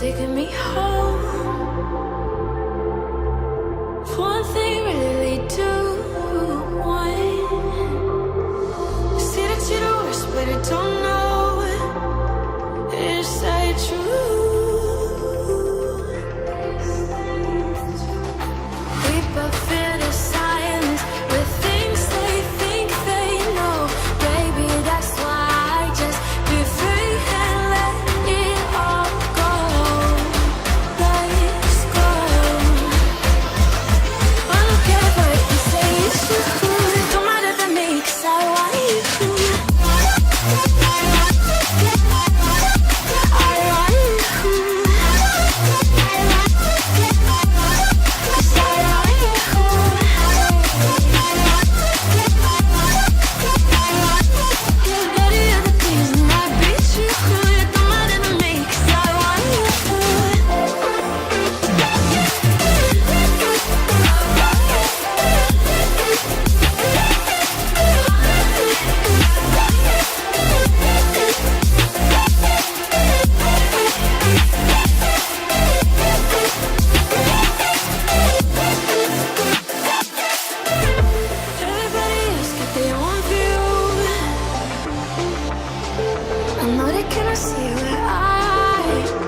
taking me home. One thing really do want. See that you're the worst, but I don't know. Is that true? We both feel the silence with things they think they know. Baby, that's why I just be free and let it all go. Let's go. I don't care what you say, it's true. Don't matter to me, 'cause I want you. I know they cannot see where I